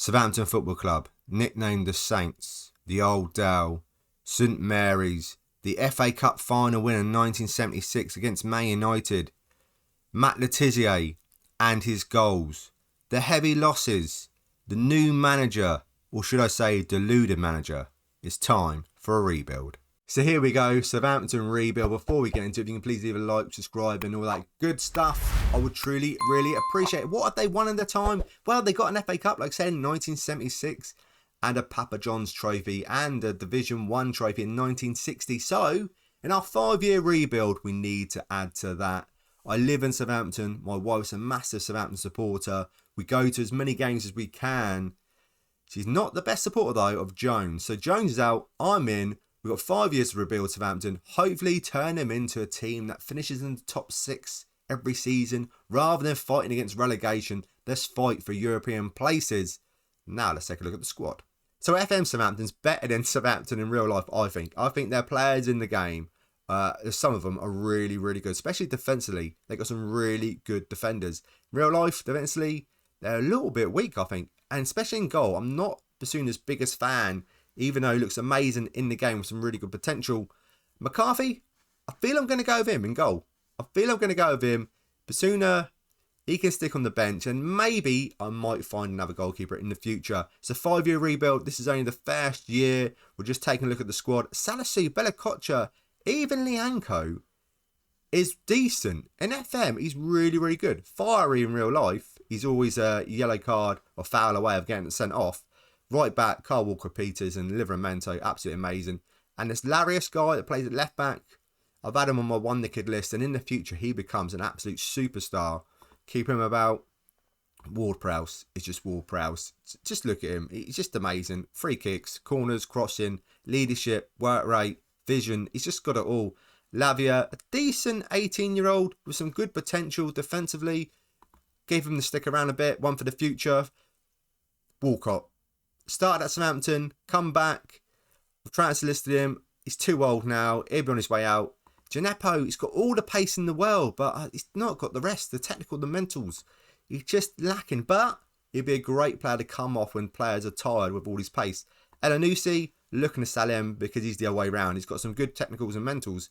Southampton Football Club, nicknamed the Saints, the Old Dale, St Mary's, the FA Cup final win in 1976 against Man United, Matt Le Tissier and his goals, the heavy losses, the new manager, or should I say deluded manager. It's time for a rebuild. So here we go, Southampton Rebuild. Before we get into it, if you can please leave a like, subscribe and all that good stuff. I would truly, really appreciate it. What have they won in the time? Well, they got an FA Cup, like I said, in 1976 and a Papa John's trophy and a Division 1 trophy in 1960. So, in our 5-year rebuild, we need to add to that. I live in Southampton. My wife's a massive Southampton supporter. We go to as many games as we can. She's not the best supporter, though, of Jones. So Jones is out, I'm in. We've got 5 years to rebuild Southampton. Hopefully turn them into a team that finishes in the top 6 every season. Rather than fighting against relegation, let's fight for European places. Now let's take a look at the squad. So FM Southampton's better than Southampton in real life, I think. I think their players in the game, some of them are really, really good. Especially defensively. They've got some really good defenders. In real life, defensively, they're a little bit weak, I think. And especially in goal, I'm not Basuna's biggest fan. Even though he looks amazing in the game with some really good potential. McCarthy, I feel I'm going to go with him in goal. I feel I'm going to go with him. Basuna, he can stick on the bench. And maybe I might find another goalkeeper in the future. It's a 5-year rebuild. This is only the first year. We're just taking a look at the squad. Salisu, Bella, even Lianco is decent. In FM, he's really, really good. Fiery in real life. He's always a yellow card or foul away of getting sent off. Right back, Carl Walker-Peters and Livramento, absolutely amazing. And this Larius guy that plays at left back, I've had him on my one naked list, and in the future he becomes an absolute superstar. Keep him about. Ward-Prowse is just Ward-Prowse. Just look at him, he's just amazing. Free kicks, corners, crossing, leadership, work rate, vision, he's just got it all. Lavia, a decent 18-year-old with some good potential defensively. Gave him the stick around a bit, one for the future. Walcott. Started at Southampton, come back. I've transfer listed him. He's too old now. He'll be on his way out. Gineppo, he's got all the pace in the world, but he's not got the rest, the technical, the mentals. He's just lacking, but he'd be a great player to come off when players are tired with all his pace. Elanusi, looking to sell him because he's the other way round. He's got some good technicals and mentals,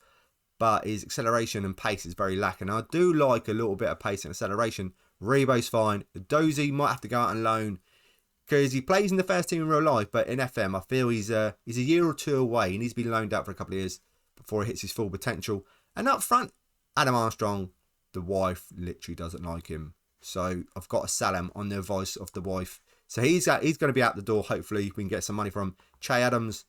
but his acceleration and pace is very lacking. I do like a little bit of pace and acceleration. Rebo's fine. Dozy might have to go out on loan, because he plays in the first team in real life, but in FM, I feel he's a year or two away. He needs to be loaned out for a couple of years before he hits his full potential. And up front, Adam Armstrong, the wife literally doesn't like him. So I've got to sell him on the advice of the wife. So he's going to be out the door. Hopefully we can get some money from him. Che Adams,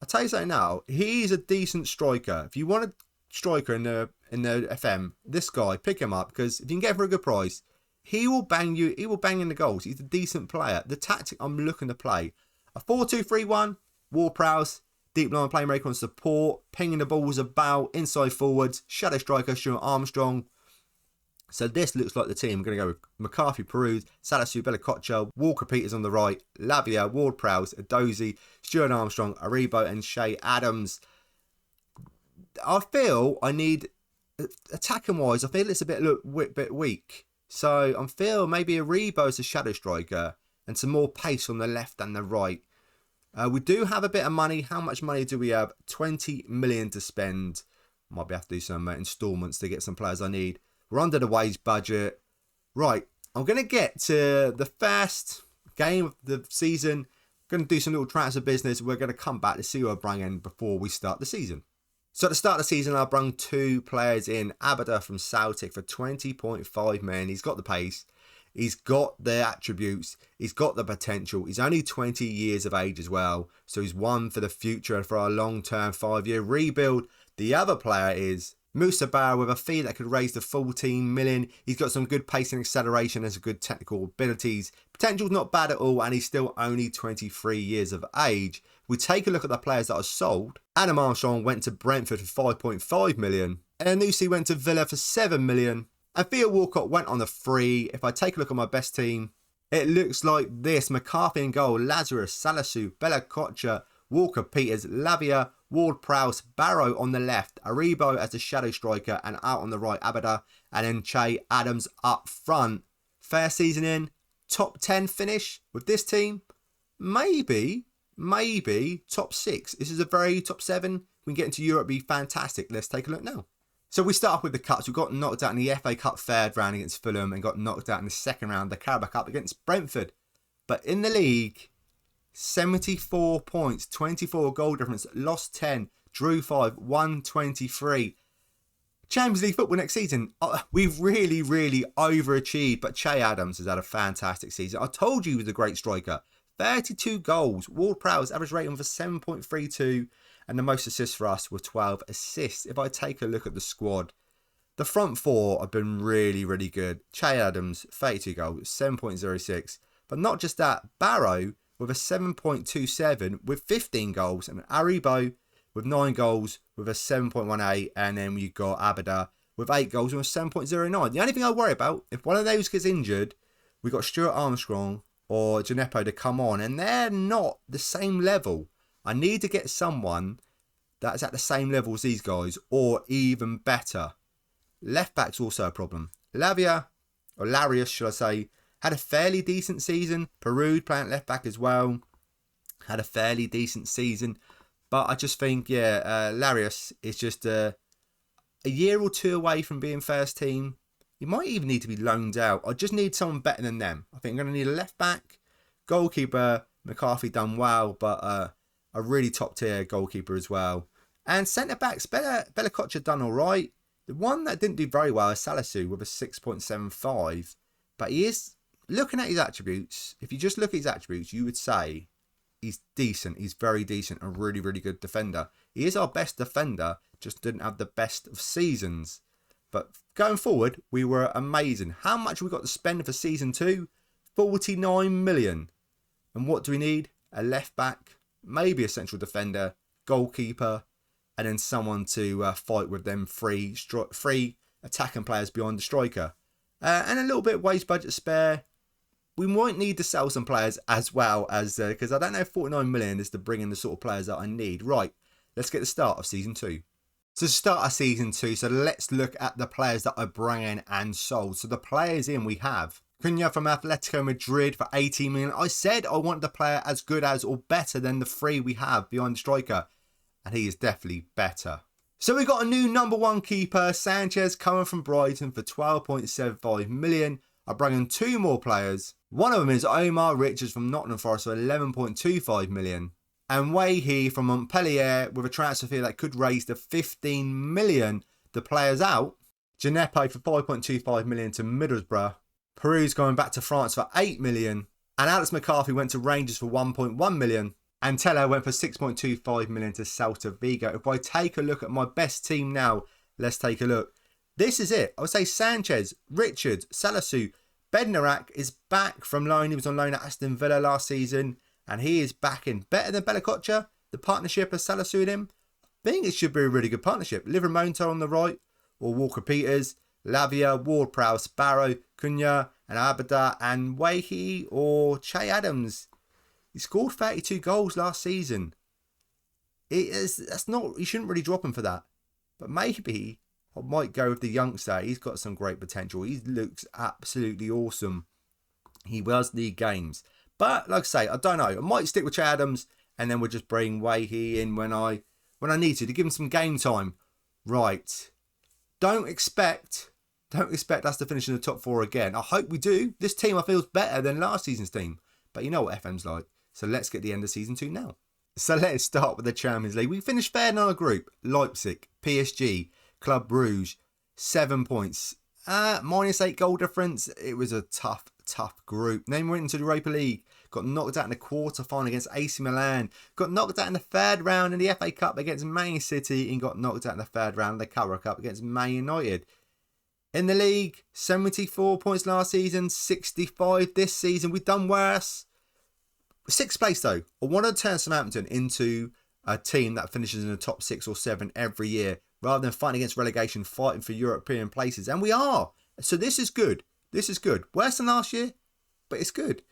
I'll tell you something now. He's a decent striker. If you want a striker in the FM, this guy, pick him up, because if you can get him for a good price, he will bang you. He will bang in the goals. He's a decent player. The tactic I'm looking to play, a 4-2-3-1. Ward-Prowse, deep line playmaker on support, pinging the balls about, inside forwards, shadow striker, Stuart Armstrong. So this looks like the team. I'm going to go with McCarthy, Peruz, Salisu, Bella, Walker-Peters on the right, Lavia, Ward-Prowse, Adozie, Stuart Armstrong, Aribo and Che Adams. I feel I need, attacking wise, I feel it's a bit weak. So I feel maybe a Rebo as a shadow striker and some more pace on the left and the right. We do have a bit of money. How much money do we have? 20 million to spend. Might be have to do some instalments to get some players I need. We're under the wage budget. Right, I'm going to get to the first game of the season. Going to do some little transfer business. We're going to come back to see who I bring in before we start the season. So at the start of the season, I brought 2 players in. Abada from Celtic for 20.5 million. He's got the pace. He's got the attributes. He's got the potential. He's only 20 years of age as well. So he's one for the future and for our long-term 5-year rebuild. The other player is Musa Barra with a fee that could raise to 14 million. He's got some good pace and acceleration and some good technical abilities. Potential's not bad at all, and he's still only 23 years of age. We take a look at the players that are sold. Adam Armstrong went to Brentford for 5.5 million. Elanusi went to Villa for 7 million. And Theo Walcott went on a free. If I take a look at my best team, it looks like this. McCarthy in goal, Lazarus, Salisu, Bella Kocha, Walker-Peters, Lavia, Ward-Prowse, Barrow on the left, Aribo as a shadow striker, and out on the right, Abada, and then Che Adams up front. Fair season in, top 10 finish with this team? Maybe top 6. This is a very top 7. We can get into Europe, be fantastic. Let's take a look now. So we start off with the cups. We got knocked out in the FA Cup third round against Fulham and got knocked out in the second round, the Carabao Cup against Brentford. But in the league, 74 points, 24 goal difference, lost 10, drew 5, won 23. Champions League football next season. We've really overachieved, but Che Adams has had a fantastic season. I told you he was a great striker. 32 goals. Ward-Prowse average rating of a 7.32 and the most assists for us were 12 assists. If I take a look at the squad, the front four have been really good. Che Adams, 32 goals, 7.06. But not just that, Barrow with a 7.27 with 15 goals and Aribo with 9 goals with a 7.18, and then you got Abada with 8 goals with a 7.09. The only thing I worry about, if one of those gets injured, we got Stuart Armstrong or Gineppo to come on, and they're not the same level. I need to get someone that's at the same level as these guys, or even better. Left back's also a problem. Larius, should I say, had a fairly decent season. Peru playing left back as well, had a fairly decent season. But I just think, Larius is just a year or two away from being first team. He might even need to be loaned out. I just need someone better than them. I think I'm going to need a left back. Goalkeeper, McCarthy done well, but a really top tier goalkeeper as well. And centre backs, Bella Kocher done all right. The one that didn't do very well is Salisu with a 6.75. But he is, looking at his attributes, if you just look at his attributes, you would say he's decent. He's very decent. A really good defender. He is our best defender, just didn't have the best of seasons. But going forward, we were amazing. How much we got to spend for season 2? 49 million. And what do we need? A left back, maybe a central defender, goalkeeper, and then someone to fight with them free attacking players beyond the striker. And a little bit of wage budget spare. We might need to sell some players as well, as because I don't know if 49 million is to bring in the sort of players that I need. Right, let's get the start of season 2. So to start our season 2, so let's look at the players that I bring in and sold. So the players in we have Cunha from Atletico Madrid for 18 million. I said I wanted the player as good as or better than the 3 we have behind the striker, and he is definitely better. So we got a new number 1 keeper, Sanchez, coming from Brighton for 12.75 million. I bring in 2 more players. One of them is Omar Richards from Nottingham Forest for 11.25 million. And Wehi from Montpellier with a transfer fee that could raise to 15 million. The players out. Gineppo for 5.25 million to Middlesbrough. Peru's going back to France for 8 million. And Alex McCarthy went to Rangers for 1.1 million. And Tello went for 6.25 million to Celta Vigo. If I take a look at my best team now, let's take a look. This is it. I would say Sanchez, Richards, Salisu, Bednarak is back from loan. He was on loan at Aston Villa last season. And he is back in. Better than Bella Kocher, the partnership of Salisu and him. I think it should be a really good partnership. Livramonte on the right, or Walker Peters, Lavia, Ward-Prowse, Barrow, Cunha, and Abada, and Wehi, or Che Adams. He scored 32 goals last season. That's not, you shouldn't really drop him for that. But maybe I might go with the youngster. He's got some great potential. He looks absolutely awesome. He does need games. But like I say, I don't know. I might stick with Che Adams, and then we'll just bring Wehi in when I need to give him some game time. Right. Don't expect us to finish in the top 4 again. I hope we do. This team I feel is better than last season's team. But you know what FM's like. So let's get the end of season 2 now. So let's start with the Champions League. We finished fair in our group. Leipzig, PSG, Club Brugge, 7 points. -8 goal difference. It was a tough group. Then we went into the Europa League. Got knocked out in the quarter-final against AC Milan. Got knocked out in the third round in the FA Cup against Man City. And got knocked out in the third round in the Carabao Cup against Man United. In the league, 74 points last season. 65 this season. We've done worse. 6th place though. I want to turn Southampton into a team that finishes in the top 6 or 7 every year, rather than fighting against relegation, fighting for European places. And we are. So this is good. This is good. Worse than last year, but it's good.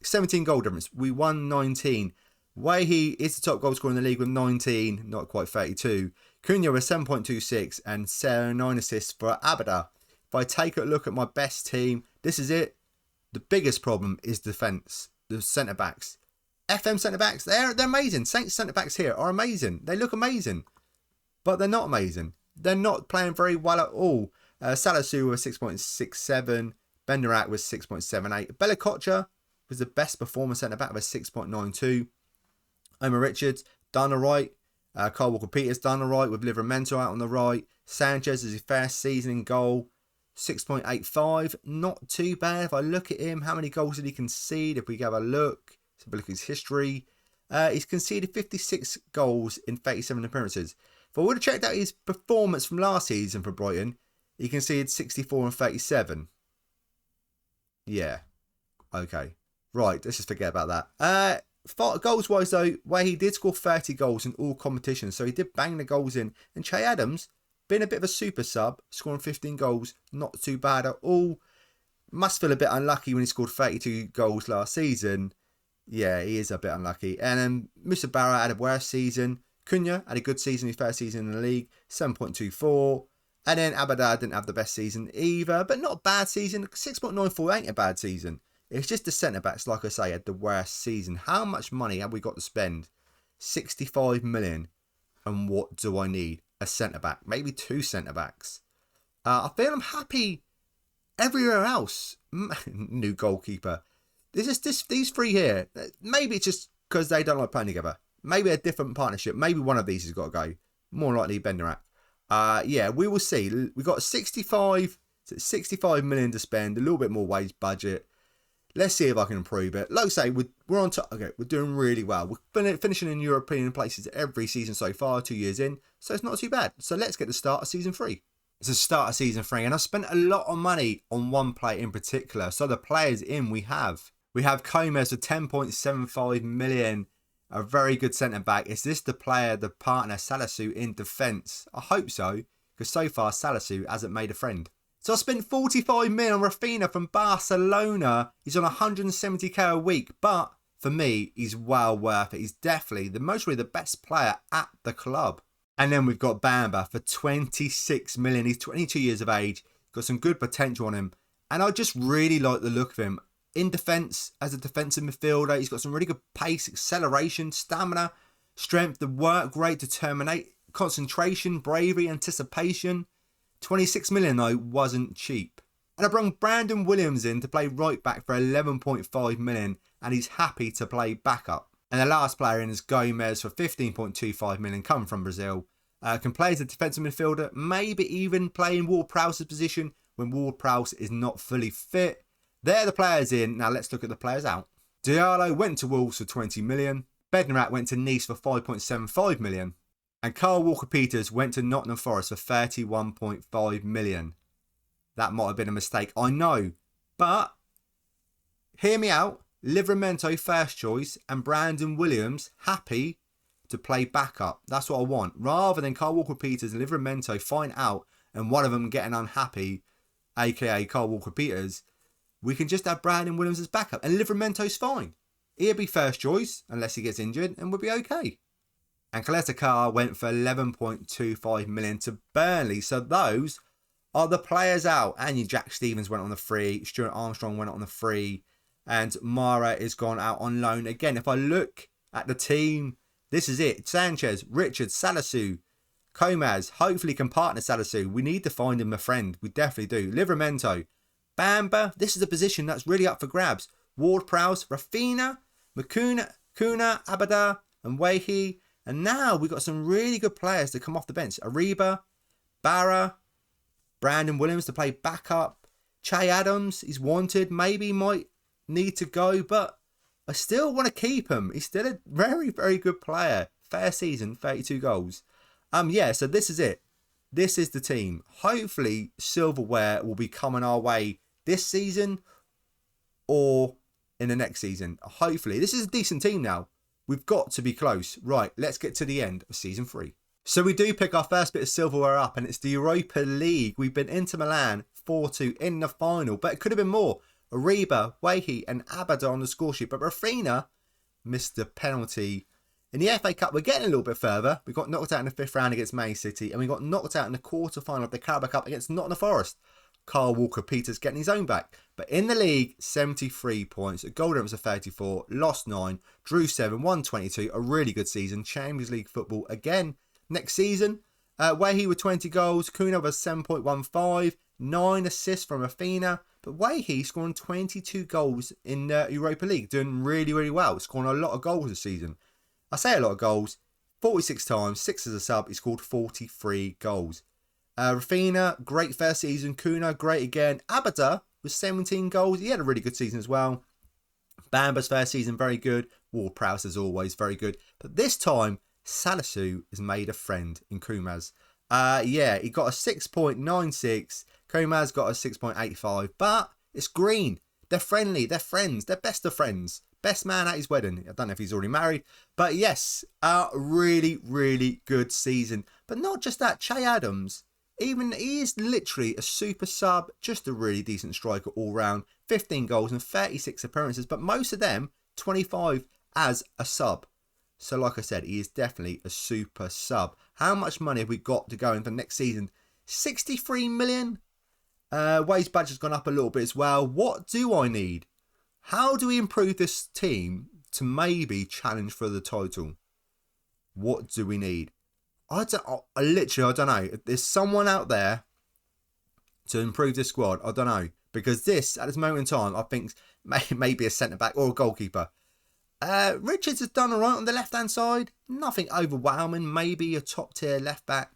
17 goal difference. We won 19. Wehi is the top goal scorer in the league with 19, not quite 32. Cunha with 7.26 and 9 assists for Abada. If I take a look at my best team, this is it. The biggest problem is defence. The centre-backs. FM centre-backs, they're amazing. Saints centre-backs here are amazing. They look amazing. But they're not amazing. They're not playing very well at all. Salisu was 6.67. Benderak was 6.78. Bella was the best performer centre-back with 6.92. Omar Richards, done alright. Carl Walker-Peters done alright with Livramento out on the right. Sanchez is his first season in goal. 6.85. Not too bad. If I look at him, how many goals did he concede? If we have a look, let's have a look at his history. He's conceded 56 goals in 37 appearances. If I would have checked out his performance from last season for Brighton, he conceded 64 and 37. Yeah. Okay. Right, let's just forget about that. Goals-wise, though, where he did score 30 goals in all competitions, so he did bang the goals in. And Che Adams, been a bit of a super sub, scoring 15 goals, not too bad at all. Must feel a bit unlucky when he scored 32 goals last season. Yeah, he is a bit unlucky. And then Musa Barra had a worse season. Cunha had a good season, his first season in the league, 7.24. And then Abada didn't have the best season either, but not a bad season. 6.94 ain't a bad season. It's just the centre-backs, like I say, had the worst season. How much money have we got to spend? 65 million. And what do I need? A centre-back. Maybe two centre-backs. I feel I'm happy everywhere else. New goalkeeper. There's just these three here. Maybe it's just because they don't like playing together. Maybe a different partnership. Maybe one of these has got to go. More likely Benderak. Yeah, we will see. We've got 65 million to spend. A little bit more wage budget. Let's see if I can improve it. Like I say, we're on top. Okay, we're doing really well. We're finishing in European places every season so far, 2 years in. So it's not too bad. So let's get the start of season 3. It's the start of season 3, and I've spent a lot of money on one player in particular. So the players in we have Gomez for 10.75 million. A very good centre-back. Is this the player, the partner, Salisu in defence? I hope so, because so far Salisu hasn't made a friend. So I spent 45 million on Rafinha from Barcelona. He's on 170k a week, but for me, he's well worth it. He's definitely the best player at the club. And then we've got Bamba for 26 million. He's 22 years of age. Got some good potential on him. And I just really like the look of him. In defence, as a defensive midfielder, he's got some really good pace, acceleration, stamina, strength, the work rate to terminate, concentration, bravery, anticipation. 26 million though wasn't cheap. And I brought Brandon Williams in to play right back for 11.5 million, and he's happy to play backup. And the last player in is Gomez for 15.25 million, coming from Brazil. Can play as a defensive midfielder, maybe even play in Ward-Prowse's position when Ward-Prowse is not fully fit. They're the players in. Now let's look at the players out. Diallo went to Wolves for 20 million. Bednarak went to Nice for 5.75 million. And Carl Walker-Peters went to Nottingham Forest for 31.5 million. That might have been a mistake, I know. But, hear me out. Livramento first choice and Brandon Williams happy to play backup. That's what I want. Rather than Carl Walker-Peters and Livramento find out and one of them getting unhappy, aka Carl Walker-Peters, we can just have Brandon Williams as backup. And Livramento's fine. He'll be first choice unless he gets injured and we'll be okay. And Kaleta went for 11.25 million to Burnley. So those are the players out. And Jack Stevens went on the free. Stuart Armstrong went on the free. And Mara is gone out on loan. Again, if I look at the team, this is it. Sanchez, Richards, Salisu, Comas. Hopefully can partner Salisu. We need to find him a friend. We definitely do. Livramento. Bamba. This is a position that's really up for grabs. Ward-Prowse, Rafinha, Kuna, Abada, and Wehi. And now we've got some really good players to come off the bench. Ariba, Barra, Brandon Williams to play backup. Che Adams, he's wanted. Maybe he might need to go, but I still want to keep him. He's still a very, very good player. Fair season, 32 goals. Yeah, so this is it. This is the team. Hopefully, silverware will be coming our way this season or in the next season. Hopefully. This is a decent team now. We've got to be close. Right, let's get to the end of season 3. So we do pick our first bit of silverware up, and it's the Europa League. We've been into Milan 4-2 in the final, but it could have been more. Ariba, Wehi, and Abada on the score sheet, but Rafinha missed the penalty. In the FA Cup, we're getting a little bit further. We got knocked out in the 5th round against Man City, and we got knocked out in the quarter-final of the Carabao Cup against Nottingham Forest. Carl Walker-Peters getting his own back. But in the league, 73 points. A goal difference of 34, lost 9, drew 7, won 22. A really good season. Champions League football again. Next season, Wehi with 20 goals. Kuna was 7.15, 9 assists from Athena. But Wehi scoring 22 goals in Europa League. Doing really, really well. Scoring a lot of goals this season. I say a lot of goals. 46 times, 6 as a sub. He scored 43 goals. Rafina, great first season. Kuna, great again. Abada with 17 goals. He had a really good season as well. Bamba's first season, very good. Ward-Prowse, as always, very good. But this time, Salisu has made a friend in Kumaz. He got a 6.96. Kumaz got a 6.85. But it's green. They're friendly. They're friends. They're best of friends. Best man at his wedding. I don't know if he's already married. But yes, a really, really good season. But not just that. Che Adams, even he is literally a super sub. Just a really decent striker all round. 15 goals and 36 appearances. But most of them, 25 as a sub. So like I said, he is definitely a super sub. How much money have we got to go into next season? 63 million? Way's budget's gone up a little bit as well. What do I need? How do we improve this team to maybe challenge for the title? What do we need? I don't know. If there's someone out there to improve this squad, I don't know. Because this, at this moment in time, I think maybe a centre-back or a goalkeeper. Richards has done alright on the left-hand side. Nothing overwhelming. Maybe a top-tier left-back.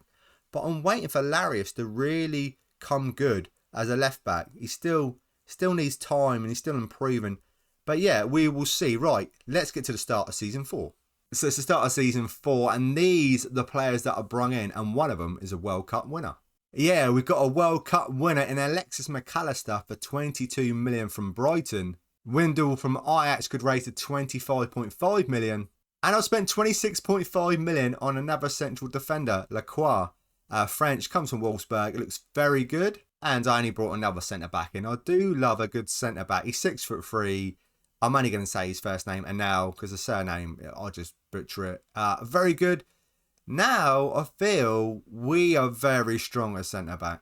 But I'm waiting for Larius to really come good as a left-back. He still needs time and he's still improving. But yeah, we will see. Right, let's get to the start of Season 4. So it's the start of Season 4 and these are the players that are brung in and one of them is a World Cup winner. Yeah, we've got a World Cup winner in Alexis McAllister for 22 million from Brighton. Windle from Ajax could rate at 25.5 million. And I've spent 26.5 million on another central defender, Lacroix. French, comes from Wolfsburg. It looks very good. And I only brought another centre-back in. I do love a good centre-back. He's 6'3". I'm only going to say his first name, and now, because the surname, I'll just butcher it. Very good. Now, I feel we are very strong as centre-back.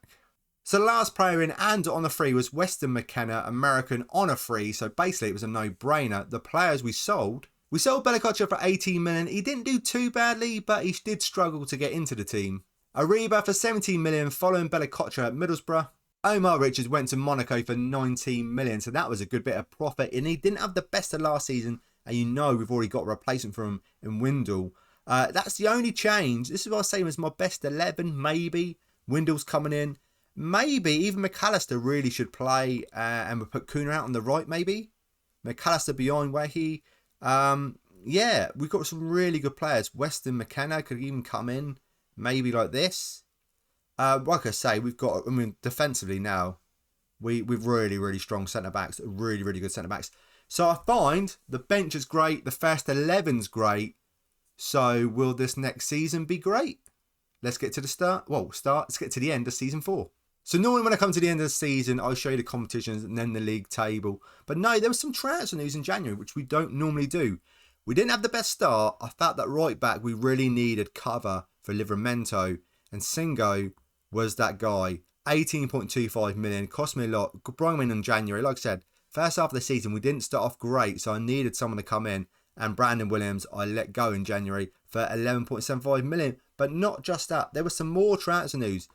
So the last player in and on the free was Weston McKenna, American on a free. So basically, it was a no-brainer. The players we sold Bella Kotcher for 18 million. He didn't do too badly, but he did struggle to get into the team. Ariba for 17 million, following Bella Kotcher at Middlesbrough. Omar Richards went to Monaco for 19 million, so that was a good bit of profit. And he didn't have the best of last season, and you know we've already got a replacement for him in Windle. That's the only change. This is what I was saying was my best 11, maybe. Windle's coming in. Maybe even McAllister really should play, and we'll put Kuna out on the right, maybe. McAllister behind Wehi. Yeah, we've got some really good players. Weston McKenna could even come in, maybe like this. Like I say, we've got, defensively now, we've really, really strong centre-backs, really, really good centre-backs. So I find the bench is great, the first 11's great. So will this next season be great? Let's get to the start. Let's get to the end of Season 4. So normally when I come to the end of the season, I'll show you the competitions and then the league table. But no, there was some transfer news in January, which we don't normally do. We didn't have the best start. I felt that right back, we really needed cover for Livramento. And Singo was that guy. 18.25 million, cost me a lot. Brought him in January. Like I said, first half of the season, we didn't start off great. So I needed someone to come in. And Brandon Williams, I let go in January for 11.75 million. But not just that. There was some more transfer news.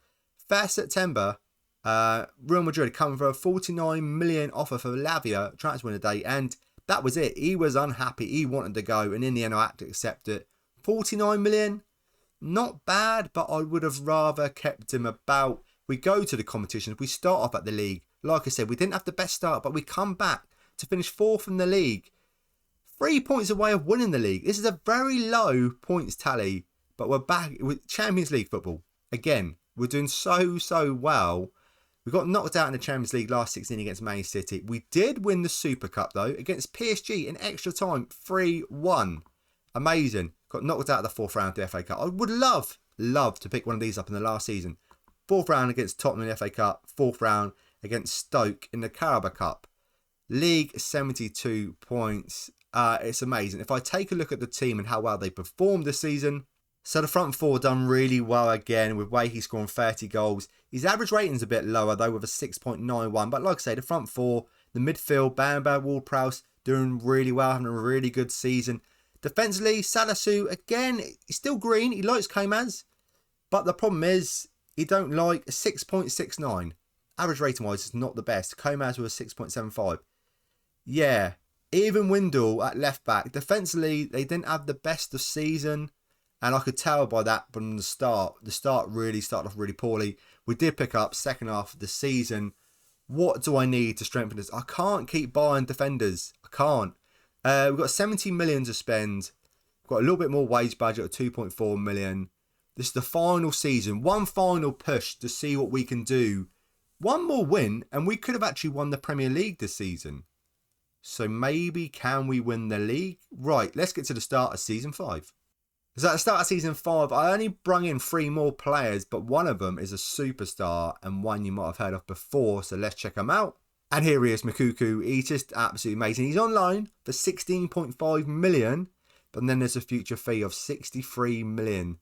1st September, Real Madrid coming for a 49 million offer for Lavia, transfer window day, and that was it. He was unhappy. He wanted to go, and in the end, I had to accept it. 49 million, not bad, but I would have rather kept him about. We go to the competitions. We start off at the league. Like I said, we didn't have the best start, but we come back to finish 4th in the league. 3 points away of winning the league. This is a very low points tally, but we're back with Champions League football again. We're doing so well. We got knocked out in the Champions League last 16 against Man City. We did win the Super Cup though against PSG in extra time, 3-1. Amazing. Got knocked out of the 4th round of the FA Cup. I would love to pick one of these up in the last season. 4th round against Tottenham in the FA Cup. 4th round against Stoke in the Carabao Cup. League 72 points. It's amazing. If I take a look at the team and how well they performed this season, So the front four done really well again, with Wahey scoring 30 goals. His average rating's a bit lower though, with a 6.91. But like I say, the front four, the midfield, Bamber, Ward-Prowse doing really well, having a really good season. Defensively, Salisu, again, he's still green. He likes Comas. But the problem is, he don't like a 6.69. Average rating wise, it's not the best. Comas with a 6.75. Yeah, even Windle at left back. Defensively, they didn't have the best of season. And I could tell by that from the start. The start really started off really poorly. We did pick up second half of the season. What do I need to strengthen this? I can't keep buying defenders. I can't. We've got 70 million to spend. We've got a little bit more wage budget of 2.4 million. This is the final season. One final push to see what we can do. One more win and we could have actually won the Premier League this season. So maybe can we win the league? Right, let's get to the start of season 5. So at the start of season 5, I only brung in 3 more players, but one of them is a superstar and one you might have heard of before, so let's check him out. And here he is, Makuku. He's just absolutely amazing. He's on loan for 16.5 million, but then there's a future fee of 63 million.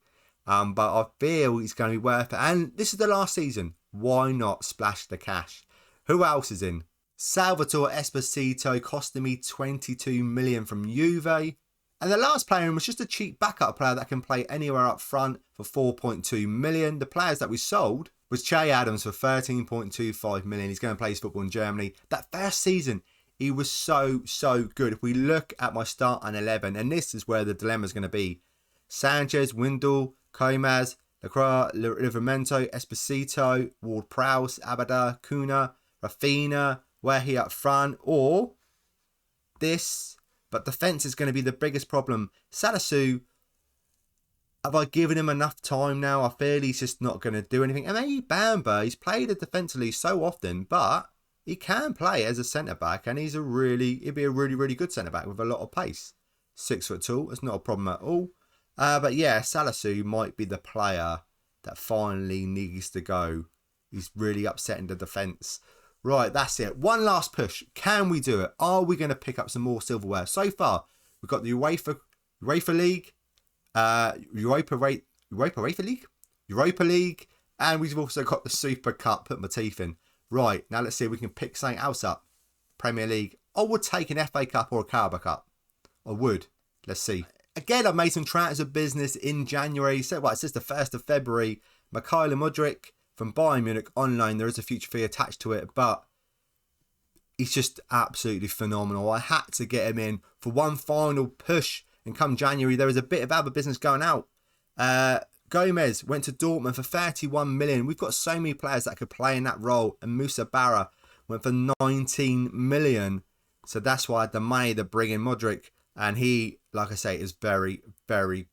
But I feel he's going to be worth it. And this is the last season. Why not splash the cash? Who else is in? Salvatore Esposito costing me 22 million from Juve. And the last player was just a cheap backup player that can play anywhere up front for 4.2 million. The players that we sold was Che Adams for 13.25 million. He's going to play his football in Germany. That first season, he was so good. If we look at my start on 11, and this is where the dilemma is going to be. Sanchez, Windle, Comas, Lacroix, Livramento, Esposito, Ward-Prowse, Abada, Kuna, Rafinha, Wahey up front, or this. But defence is going to be the biggest problem. Salisu, have I given him enough time now? I feel he's just not going to do anything. And maybe Bamber, he's played it defensively so often, but he can play as a centre-back, and he'd be a really good centre-back with a lot of pace. 6 foot tall, it's not a problem at all. But yeah, Salisu might be the player that finally needs to go. He's really upsetting the defence. Right, that's it. One last push. Can we do it? Are we going to pick up some more silverware? So far, we've got the UEFA League, Europa League, and we've also got the Super Cup. Put my teeth in. Right, now let's see if we can pick something else up. Premier League. I would take an FA Cup or a Carabao Cup. I would. Let's see. Again, I've made some transfers of business in January. So, it's just the 1st of February. Mikhailo Mudryk from Bayern Munich online. There is a future fee attached to it, but he's just absolutely phenomenal. I had to get him in for one final push, and come January, there is a bit of other business going out. Gomez went to Dortmund for 31 million. We've got so many players that could play in that role, and Musa Barra went for 19 million. So that's why I had the money to bring in Mudryk, and he, like I say, is very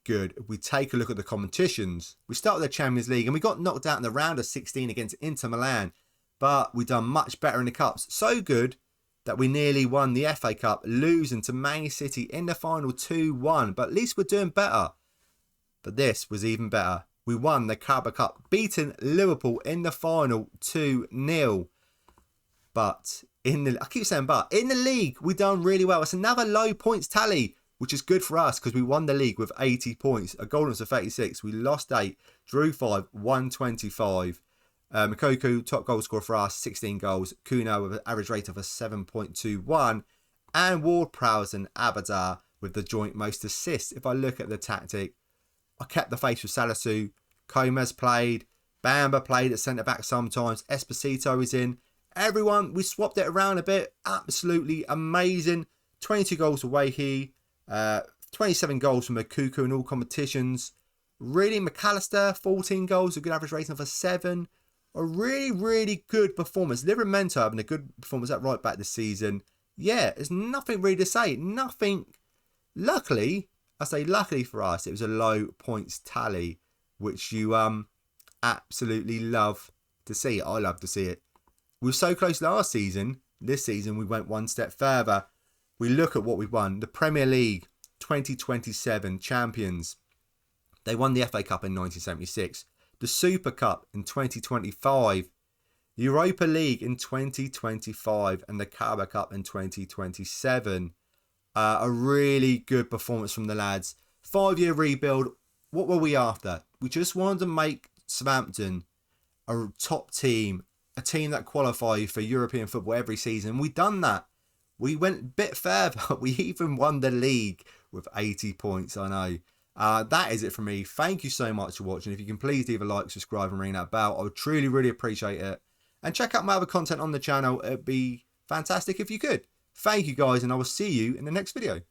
good. If we take a look at the competitions, we start with the Champions League, and we got knocked out in the round of 16 against Inter Milan, but we done much better in the Cups. So good that we nearly won the FA Cup, losing to Man City in the final 2-1, but at least we're doing better. But this was even better. We won the Carabao Cup, beating Liverpool in the final 2-0. But in the league, we done really well. It's another low points tally, which is good for us because we won the league with 80 points. A goal of 36. We lost 8, drew 5, won 25. Moukoko, top goal scorer for us, 16 goals. Kuna with an average rate of a 7.21. And Ward-Prowse and Abada with the joint most assists. If I look at the tactic, I kept the face with Salisu. Comas played. Bamber played at centre-back sometimes. Esposito is in. Everyone, we swapped it around a bit. Absolutely amazing. 22 goals for Wahey. 27 goals from Moukoko in all competitions. Really, McAllister, 14 goals, a good average rating of a 7. A really good performance. Livramento having a good performance at right back this season. Yeah, there's nothing really to say. Nothing. Luckily, I say luckily for us, it was a low points tally, which you absolutely love to see. I love to see it. We were so close last season. This season, we went one step further. We look at what we won. The Premier League 2027 champions. They won the FA Cup in 1976. The Super Cup in 2025. The Europa League in 2025. And the Carabao Cup in 2027. A really good performance from the lads. 5-year rebuild. what were we after? We just wanted to make Southampton a top team, a team that qualify for European football every season. We done that. We went a bit further. We even won the league with 80 points, I know. That is it from me. Thank you so much for watching. If you can please leave a like, subscribe and ring that bell. I would truly, really appreciate it. And check out my other content on the channel. It'd be fantastic if you could. Thank you guys, and I will see you in the next video.